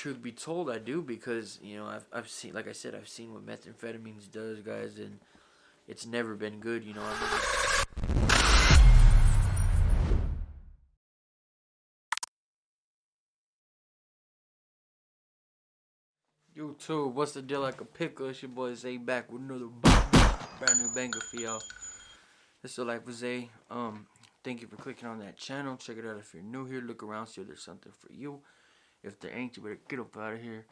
truth be told, I do, because I've seen, like I said, I've seen what methamphetamines does, guys, and it's never been good. YouTube, what's the deal like a pickle? It's your boy Zay back with another brand new banger for y'all. It's the Life with Zay. Thank you for clicking on that channel. Check it out if you're new here. Look around, see if there's something for you. If there ain't, you better get up out of here.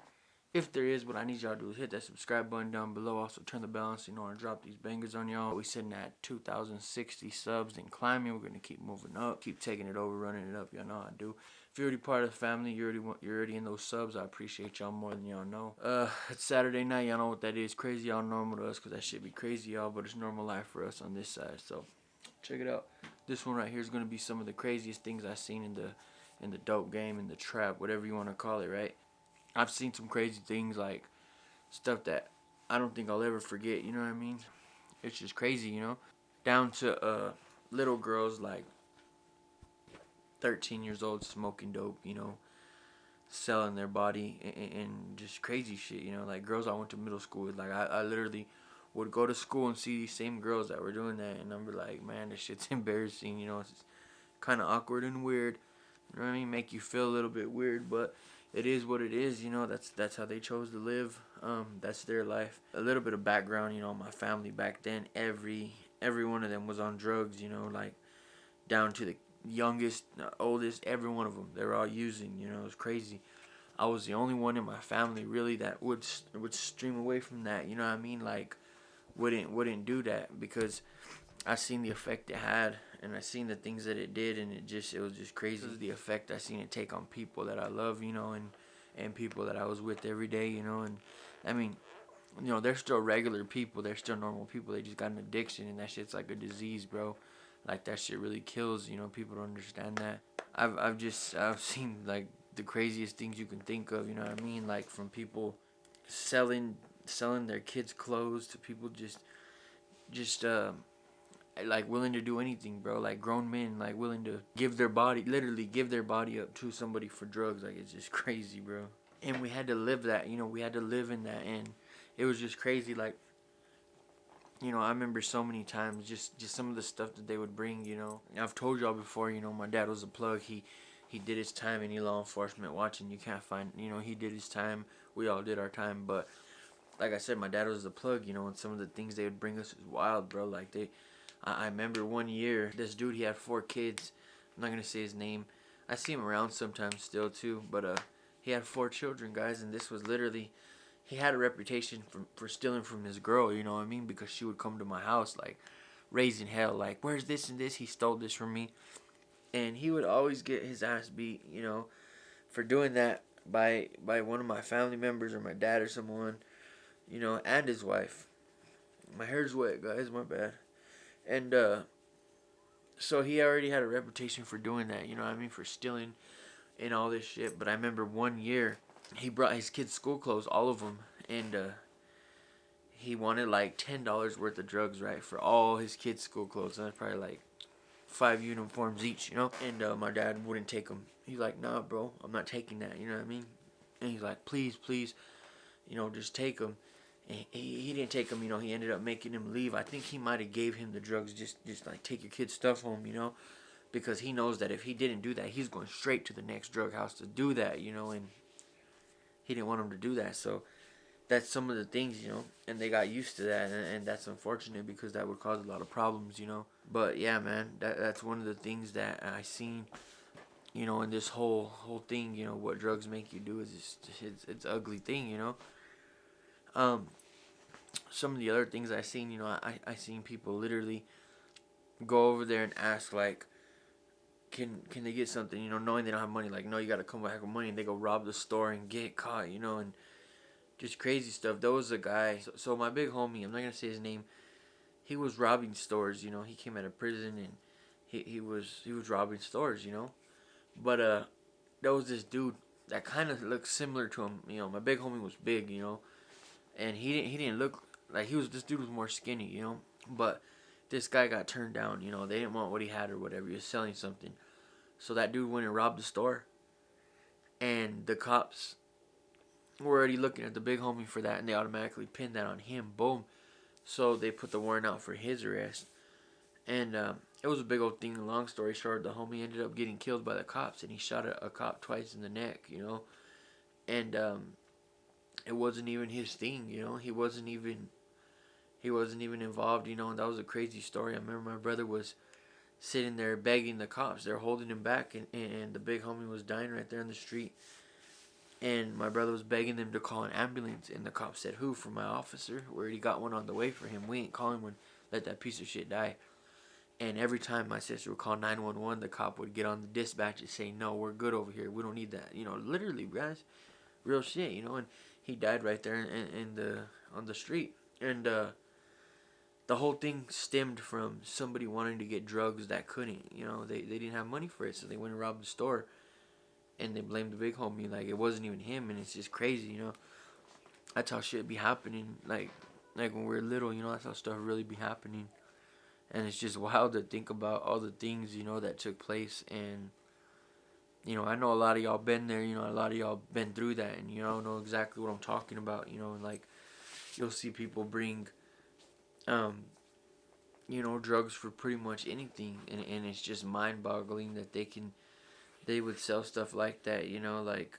If there is, what I need y'all to do is hit that subscribe button down below. Also turn the bell on so you know when I drop these bangers on y'all. We sitting at 2,060 subs and climbing. We're gonna keep moving up, keep taking it over, running it up. Y'all know how I do. If you're already part of the family, you're already in those subs. I appreciate y'all more than y'all know. It's Saturday night. Y'all know what that is. Crazy, y'all normal to us, cause that shit be crazy, y'all. But it's normal life for us on this side. So check it out. This one right here is gonna be some of the craziest things I've seen in the dope game, in the trap, whatever you want to call it, right? I've seen some crazy things, like stuff that I don't think I'll ever forget, you know what I mean? It's just crazy, down to little girls like 13 years old smoking dope, selling their body, and just crazy shit, like girls I went to middle school with. Like I literally would go to school and see these same girls that were doing that, and I'm like, man, this shit's embarrassing, it's kind of awkward and weird, you know what I mean? Make you feel a little bit weird, but it is what it is, that's how they chose to live. That's their life. A little bit of background, my family back then, every one of them was on drugs, like down to the youngest, oldest, every one of them. They were all using, it was crazy. I was the only one in my family really that would stream away from that, you know what I mean? Like wouldn't do that, because I seen the effect it had, and I seen the things that it did, and it was just crazy. The effect I seen it take on people that I love, and people that I was with every day, and I mean, they're still regular people, they're still normal people, they just got an addiction, and that shit's like a disease, bro. Like that shit really kills, people don't understand that. I've seen like the craziest things you can think of, you know what I mean? Like from people selling their kids' clothes to people just like willing to do anything, bro. Like grown men, like willing to literally give their body up to somebody for drugs. Like it's just crazy, bro. And we had to live that, we had to live in that, and it was just crazy. Like, I remember so many times just some of the stuff that they would bring, I've told y'all before, my dad was a plug. He did his time. Any law enforcement watching, you can't find, he did his time. We all did our time. But like I said, my dad was a plug, and some of the things they would bring us was wild, bro. Like I remember one year, this dude, he had 4 kids. I'm not going to say his name. I see him around sometimes still too. But he had 4 children, guys. And this was literally, he had a reputation for stealing from his girl, you know what I mean? Because she would come to my house, like, raising hell. Like, where's this and this? He stole this from me. And he would always get his ass beat, for doing that by one of my family members or my dad or someone, and his wife. My hair's wet, guys. My bad. And so he already had a reputation for doing that, you know what I mean, for stealing and all this shit. But I remember one year he brought his kids' school clothes, all of them, and he wanted like $10 worth of drugs, right, for all his kids' school clothes. And that's probably like 5 uniforms each, And my dad wouldn't take them. He's like, nah, bro, I'm not taking that, you know what I mean? And he's like, please, just take them. He didn't take him, he ended up making him leave. I think he might have gave him the drugs, just like, take your kid's stuff home, because he knows that if he didn't do that, he's going straight to the next drug house to do that, and he didn't want him to do that. So that's some of the things, and they got used to that, and that's unfortunate, because that would cause a lot of problems, But yeah, man, that's one of the things that I seen, in this whole thing, what drugs make you do is it's an ugly thing, Some of the other things I seen, I seen people literally go over there and ask, like, can they get something, knowing they don't have money. Like, no, you gotta come back with money, and they go rob the store and get caught, and just crazy stuff. There was a guy, so my big homie, I'm not gonna say his name, he was robbing stores, he came out of prison, and he was robbing stores, But there was this dude that kind of looked similar to him, my big homie was big, and he didn't look like this dude was more skinny, But this guy got turned down, they didn't want what he had or whatever. He was selling something. So that dude went and robbed the store. And the cops we're already looking at the big homie for that, and they automatically pin that on him. Boom. So they put the warrant out for his arrest. And it was a big old thing. Long story short, the homie ended up getting killed by the cops, and he shot a cop twice in the neck, And it wasn't even his thing, He wasn't even involved, And that was a crazy story. I remember my brother was sitting there begging the cops. They're holding him back, and the big homie was dying right there in the street. And my brother was begging them to call an ambulance, and the cop said, "Who? For my officer? We already got one on the way for him. We ain't calling one. Let that piece of shit die." And every time my sister would call 911, the cop would get on the dispatch and say, "No, we're good over here. We don't need that." Literally, guys, real shit. And he died right there on the street. And the whole thing stemmed from somebody wanting to get drugs that couldn't. They didn't have money for it, so they went and robbed the store, and they blamed the big homie like it wasn't even him. And it's just crazy. That's how shit be happening. Like when we were little, that's how stuff really be happening. And it's just wild to think about all the things, that took place. And, I know a lot of y'all been there, a lot of y'all been through that. And, know exactly what I'm talking about, like, you'll see people bring, drugs for pretty much anything. And it's just mind-boggling that they would sell stuff like that, like,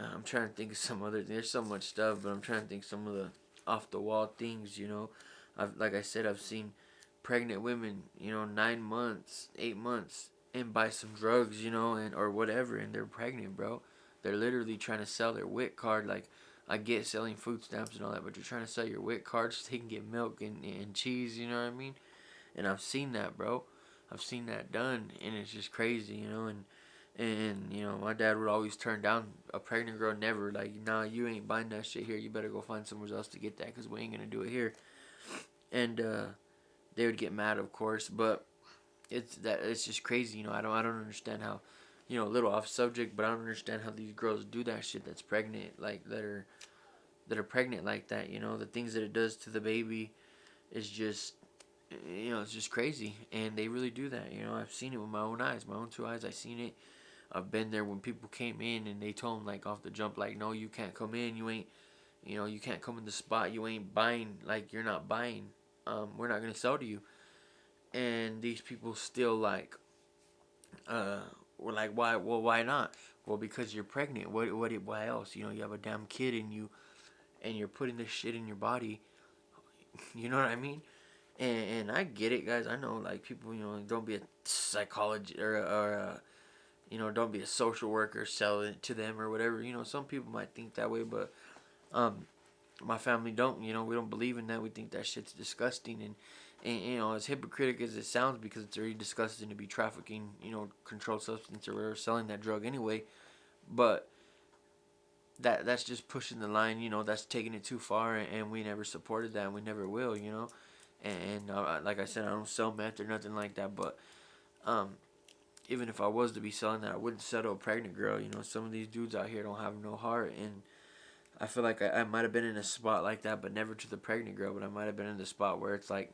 I'm trying to think of some other, there's so much stuff, but I'm trying to think some of the off-the-wall things, like I said, I've seen pregnant women, 9 months, 8 months, and buy some drugs, or whatever, and they're pregnant, bro. They're literally trying to sell their WIC card. Like, I get selling food stamps and all that, but you're trying to sell your WIC card so they can get milk and cheese, you know what I mean? And I've seen that, bro. I've seen that done, and it's just crazy, and my dad would always turn down a pregnant girl, never, like, nah, you ain't buying that shit here. You better go find somewhere else to get that, because we ain't going to do it here. And, they would get mad, of course, but it's just crazy, I don't understand how, a little off subject, but I don't understand how these girls do that shit that's pregnant, like that are pregnant like that, the things that it does to the baby is just, it's just crazy, and they really do that, I've seen it with my own eyes, my own two eyes, I've seen it. I've been there when people came in and they told them, like, off the jump, like, no, you can't come in, you ain't, you can't come in the spot, you ain't buying, like, you're not buying. We're not gonna sell to you. And these people still like, were like, why? Well, why not? Well, because you're pregnant. Why else? You have a damn kid in you, and you're putting this shit in your body. You know what I mean? And I get it, guys. I know, like, people, don't be a psychologist or don't be a social worker, sell it to them or whatever. Some people might think that way, but my family don't, we don't believe in that. We think that shit's disgusting, and as hypocritical as it sounds, because it's already disgusting to be trafficking, controlled substance or whatever, selling that drug anyway, but that's just pushing the line, that's taking it too far, and we never supported that, and we never will, and like I said, I don't sell meth or nothing like that, but even if I was to be selling that, I wouldn't settle a pregnant girl. Some of these dudes out here don't have no heart, and I feel like I might have been in a spot like that, but never to the pregnant girl. But I might have been in the spot where it's like,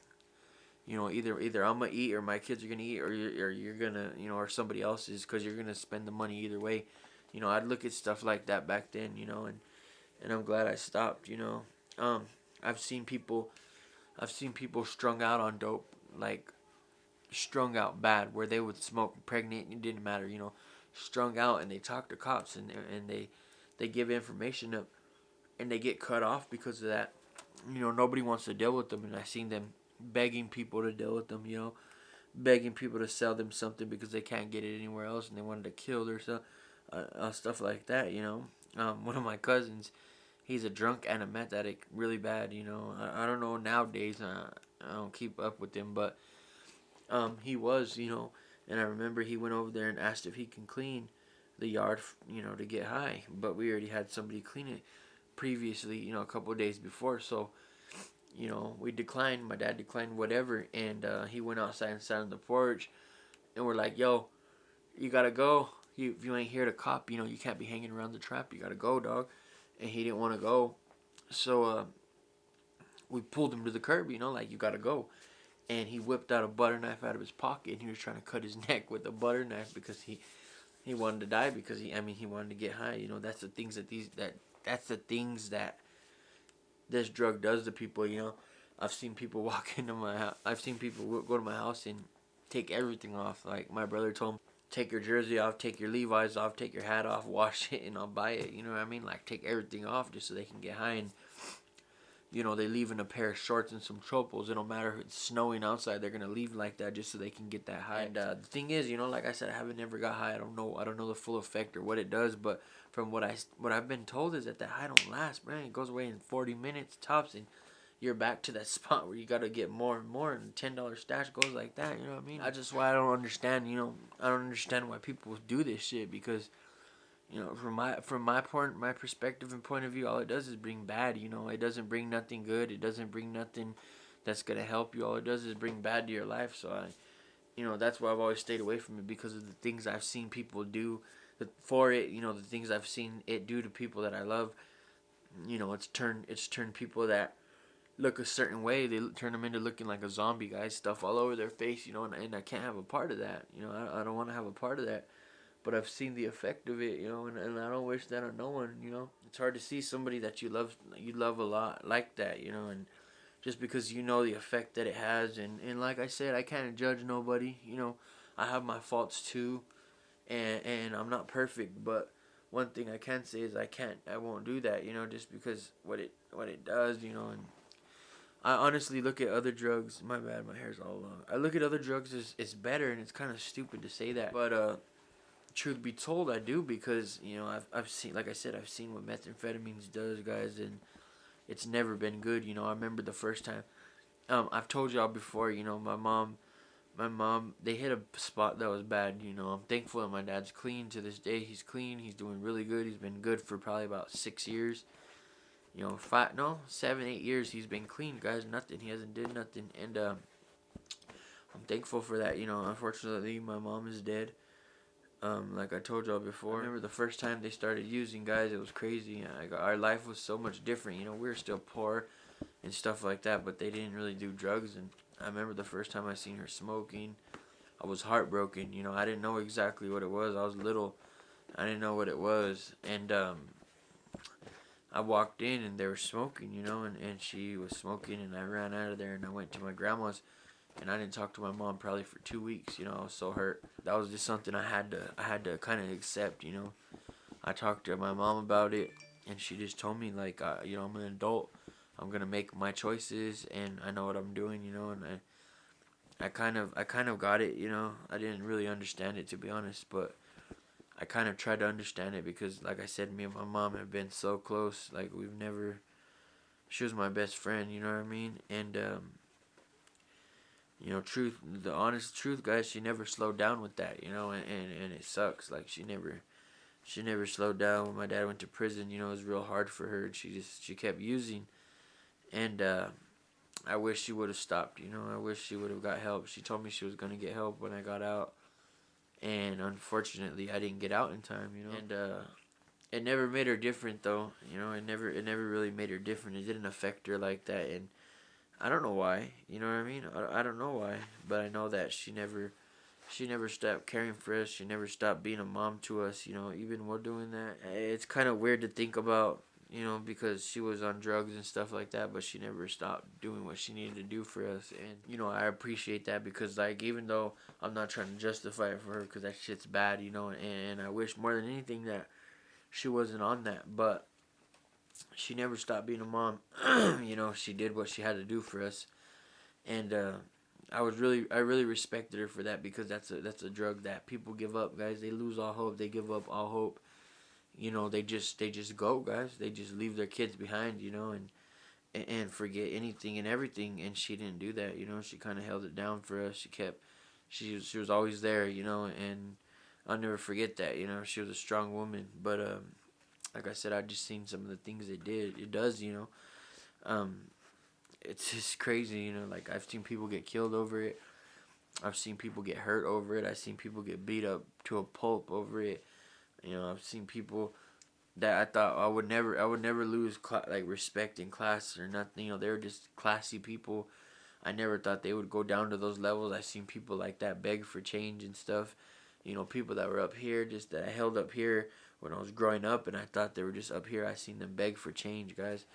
either I'm gonna eat, or my kids are gonna eat, or you're gonna, or somebody else is, because you're gonna spend the money either way. I'd look at stuff like that back then, and I'm glad I stopped. I've seen people strung out on dope, like strung out bad, where they would smoke pregnant and it didn't matter, strung out, and they talk to cops, and they give information up, and they get cut off because of that. Nobody wants to deal with them, and I seen them begging people to deal with them, begging people to sell them something because they can't get it anywhere else, and they wanted to kill their stuff like that, one of my cousins, he's a drunk and a meth addict, really bad, I don't know nowadays, I don't keep up with him, but he was, and I remember he went over there and asked if he can clean the yard, to get high, but we already had somebody clean it previously, a couple of days before, so, we declined, my dad declined, whatever, and he went outside and sat on the porch, and we're like, yo, you gotta go, if you ain't here to cop, you can't be hanging around the trap, you gotta go, dog, and he didn't want to go, so, we pulled him to the curb, like, you gotta go, and he whipped out a butter knife out of his pocket, and he was trying to cut his neck with a butter knife, because He wanted to die because he wanted to get high. You know, that's the things that's the things that this drug does to people. You know, I've seen people walk into my house. I've seen people go to my house and take everything off. Like my brother told me, take your jersey off, take your Levi's off, take your hat off, wash it, and I'll buy it. You know what I mean? Like take everything off just so they can get high. And you know, they leave in a pair of shorts and some chopos. It don't matter if it's snowing outside. They're gonna leave like that just so they can get that high. And the thing is, you know, like I said, I haven't never got high. I don't know. I don't know the full effect or what it does. But from what I've been told is that high don't last, man. It goes away in 40 minutes tops, and you're back to that spot where you gotta get more and more. And $10 stash goes like that. You know what I mean? That's just why I don't understand. You know, I don't understand why people do this shit because. You know, my perspective and point of view, all it does is bring bad. You know, it doesn't bring nothing good. It doesn't bring nothing that's gonna help you. All it does is bring bad to your life. So you know, that's why I've always stayed away from it because of the things I've seen people do for it. You know, the things I've seen it do to people that I love. You know, it's turned people that look a certain way. They turn them into looking like a zombie, guys. Stuff all over their face. You know, and I can't have a part of that. You know, I don't want to have a part of that. But I've seen the effect of it, you know, and I don't wish that on no one, you know. It's hard to see somebody that you love a lot like that, you know, and just because you know the effect that it has, and like I said, I can't judge nobody, you know. I have my faults too, and I'm not perfect, but one thing I can say is I won't do that, you know, just because what it does, you know, and I honestly look at other drugs. My bad, my hair's all long. I look at other drugs as it's better, and it's kind of stupid to say that, but truth be told, I do because you know I've seen, like I said, I've seen what methamphetamines does, guys, and it's never been good. You know, I remember the first time. I've told y'all before. You know, my mom, they hit a spot that was bad. You know, I'm thankful that my dad's clean to this day. He's clean. He's doing really good. He's been good for probably about 6 years. You know, 7, 8 years he's been clean, guys. Nothing. He hasn't did nothing, and I'm thankful for that. You know, unfortunately, my mom is dead. Like I told y'all before, I remember the first time they started using, guys, it was crazy. Like, our life was so much different. You know, we were still poor and stuff like that, but they didn't really do drugs. And I remember the first time I seen her smoking, I was heartbroken. You know, I didn't know exactly what it was. I was little. I didn't know what it was. And I walked in and they were smoking, you know, and she was smoking, and I ran out of there and I went to my grandma's. And I didn't talk to my mom probably for 2 weeks. You know, I was so hurt. That was just something I had to kind of accept. You know, I talked to my mom about it, and she just told me like, you know, I'm an adult. I'm gonna make my choices, and I know what I'm doing. You know, and I kind of got it. You know, I didn't really understand it, to be honest, but I kind of tried to understand it because, like I said, me and my mom have been so close. Like we've never. She was my best friend. You know what I mean? And you know, the honest truth, guys, she never slowed down with that, you know, and it sucks. Like, she never slowed down. When my dad went to prison, you know, it was real hard for her, and she kept using, and I wish she would have stopped, you know. I wish she would have got help. She told me she was going to get help when I got out, and unfortunately, I didn't get out in time, you know, and it never made her different, though, you know. It never really made her different. It didn't affect her like that, and I don't know why, you know what I mean? I don't know why, but I know that she never stopped caring for us. She never stopped being a mom to us, you know, even while doing that. It's kind of weird to think about, you know, because she was on drugs and stuff like that, but she never stopped doing what she needed to do for us. And, you know, I appreciate that because, like, even though I'm not trying to justify it for her because that shit's bad, you know, and I wish more than anything that she wasn't on that, but she never stopped being a mom. You know, she did what she had to do for us, and I really respected her for that because that's a drug that people give up, guys. They lose all hope. They give up all hope. You know, they just go, guys. They just leave their kids behind, you know, and forget anything and everything. And she didn't do that, you know. She kind of held it down for us. She was always there, you know, and I'll never forget that. You know, she was a strong woman, but like I said, I just seen some of the things it does, you know. It's just crazy, you know. Like, I've seen people get killed over it. I've seen people get hurt over it. I've seen people get beat up to a pulp over it. You know, I've seen people that I thought I would never lose like respect in class or nothing. You know, they were just classy people. I never thought they would go down to those levels. I've seen people like that beg for change and stuff. You know, people that were up here, just that I held up here when I was growing up, and I thought they were just up here. I seen them beg for change, guys.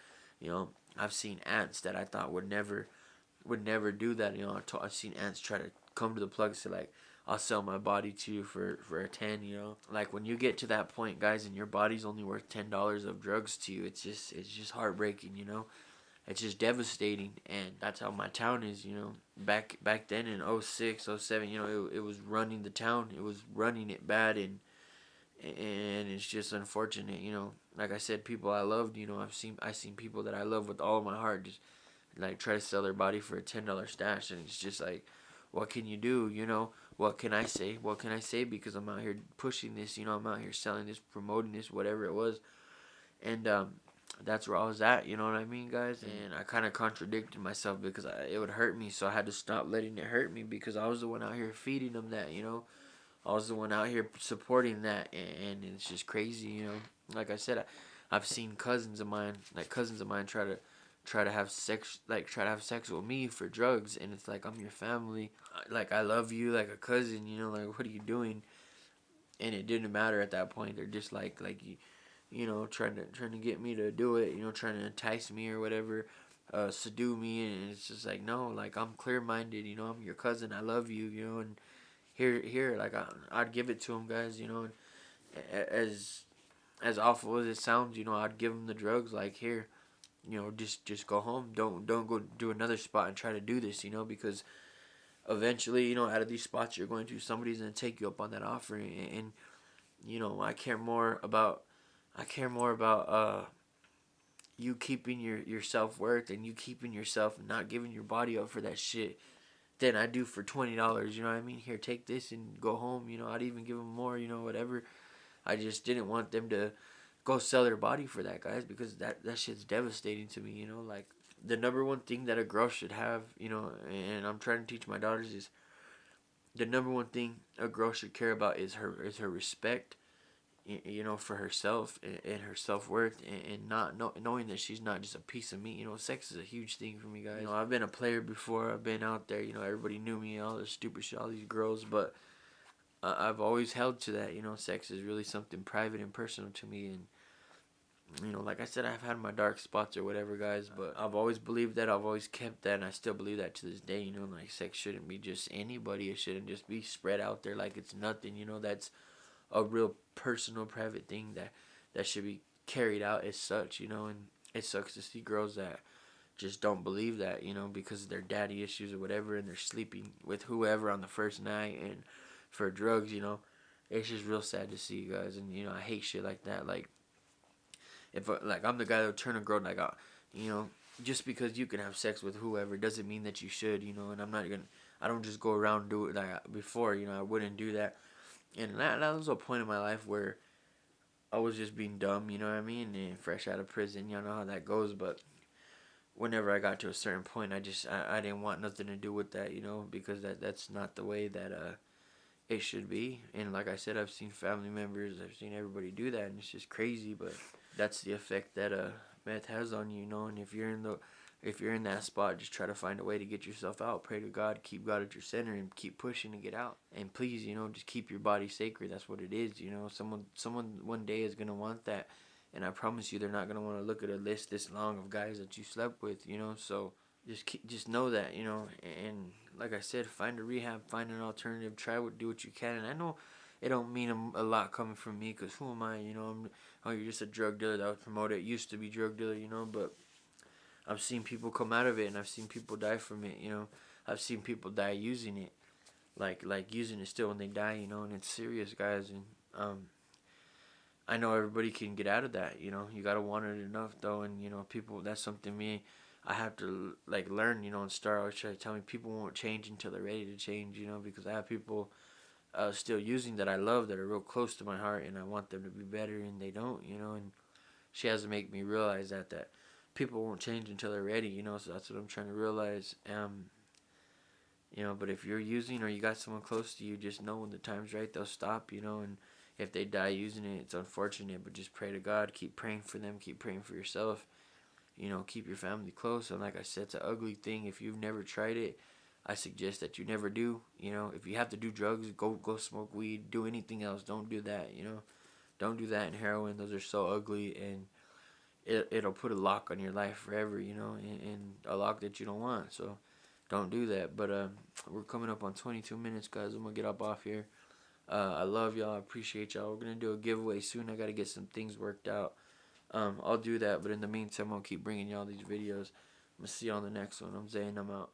You know, I've seen ants that I thought would never do that. You know, I've seen ants try to come to the plug and say like, I'll sell my body to you for a 10. You know, like when you get to that point, guys, and your body's only worth $10 of drugs to you, it's just heartbreaking. You know, it's just devastating, and that's how my town is. You know, back then in '06, '07, you know, it was running the town. It was running it bad, and it's just unfortunate. You know, like I said, people I loved. You know, I seen people that I love with all of my heart just like try to sell their body for a $10 stash, and it's just like, what can you do? You know, what can I say? What can I say? Because I'm out here pushing this. You know, I'm out here selling this, promoting this, whatever it was, and that's where I was at. You know what I mean, guys? And I kind of contradicted myself because it would hurt me, so I had to stop letting it hurt me because I was the one out here feeding them that. You know, I was the one out here supporting that, and it's just crazy. You know, like I said, I've seen cousins of mine try to have sex with me for drugs, and it's like, I'm your family, like I love you like a cousin, you know, like what are you doing? And it didn't matter at that point. They're just like you know, trying to get me to do it, you know, trying to entice me or whatever, seduce me, and it's just like, no, like I'm clear minded, you know, I'm your cousin, I love you, you know, and here like I'd give it to them, guys, you know, and as awful as it sounds, you know, I'd give them the drugs, like, here, you know, just go home. Don't go do another spot and try to do this, you know, because eventually, you know, out of these spots you're going to, somebody's gonna take you up on that offer, and you know, I care more about you keeping your self worth and you keeping yourself and not giving your body up for that shit than I do for $20. You know what I mean? Here, take this and go home. You know, I'd even give them more. You know, whatever. I just didn't want them to go sell their body for that, guys, because that shit's devastating to me. You know, like the number one thing that a girl should have, you know, and I'm trying to teach my daughters is the number one thing a girl should care about is her respect, you know, for herself and her self-worth, and not knowing that she's not just a piece of meat. You know, sex is a huge thing for me, guys. You know, I've been a player before. I've been out there, you know, everybody knew me, all this stupid shit, all these girls, but I've always held to that. You know, sex is really something private and personal to me, and you know, like I said, I've had my dark spots or whatever, guys, but I've always believed that. I've always kept that, and I still believe that to this day. You know, like sex shouldn't be just anybody. It shouldn't just be spread out there like it's nothing. You know, that's a real personal, private thing that should be carried out as such. You know, and it sucks to see girls that just don't believe that. You know, because of their daddy issues or whatever, and they're sleeping with whoever on the first night and for drugs. You know, it's just real sad to see, guys, and you know, I hate shit like that. Like, if like I'm the guy that would turn a girl like, you know, just because you can have sex with whoever doesn't mean that you should, you know. And I don't just go around and do it like before, you know. I wouldn't do that, and that was a point in my life where I was just being dumb, you know what I mean, and fresh out of prison, you know how that goes. But whenever I got to a certain point, I didn't want nothing to do with that, you know, because that's not the way that it should be. And like I said, I've seen family members, I've seen everybody do that, and it's just crazy. But that's the effect that meth has on you, you know. And if you're in that spot, just try to find a way to get yourself out. Pray to God, keep God at your center, and keep pushing to get out. And please, you know, just keep your body sacred. That's what it is, you know. Someone one day is gonna want that, and I promise you, they're not gonna want to look at a list this long of guys that you slept with, you know. So just know that, you know. And like I said, find a rehab, find an alternative, do what you can. And I know it don't mean a lot coming from me, because who am I, you know? You're just a drug dealer that was promoted. It used to be drug dealer, you know, but I've seen people come out of it, and I've seen people die from it, you know. I've seen people die using it, like using it still when they die, you know. And it's serious, guys. And I know everybody can get out of that, you know. You gotta want it enough, though. And you know, people, that's something I have to like learn, you know. And Star always try to tell me people won't change until they're ready to change, you know, because I have people still using that I love, that are real close to my heart, and I want them to be better, and they don't, you know. And she has to make me realize that people won't change until they're ready, you know. So that's what I'm trying to realize. You know, but if you're using, or you got someone close to you, just know when the time's right, they'll stop, you know. And if they die using it, it's unfortunate, but just pray to God, keep praying for them, keep praying for yourself, you know, keep your family close. And like I said, it's an ugly thing. If you've never tried it, I suggest that you never do. You know, if you have to do drugs, go smoke weed, do anything else. Don't do that. You know, don't do that in heroin. Those are so ugly, and it'll put a lock on your life forever. You know, and a lock that you don't want. So don't do that. But we're coming up on 22 minutes, guys. I'm gonna get up off here. I love y'all. I appreciate y'all. We're gonna do a giveaway soon. I gotta get some things worked out. I'll do that. But in the meantime, I'll keep bringing y'all these videos. I'm gonna see you on the next one. I'm Zay, and I'm out.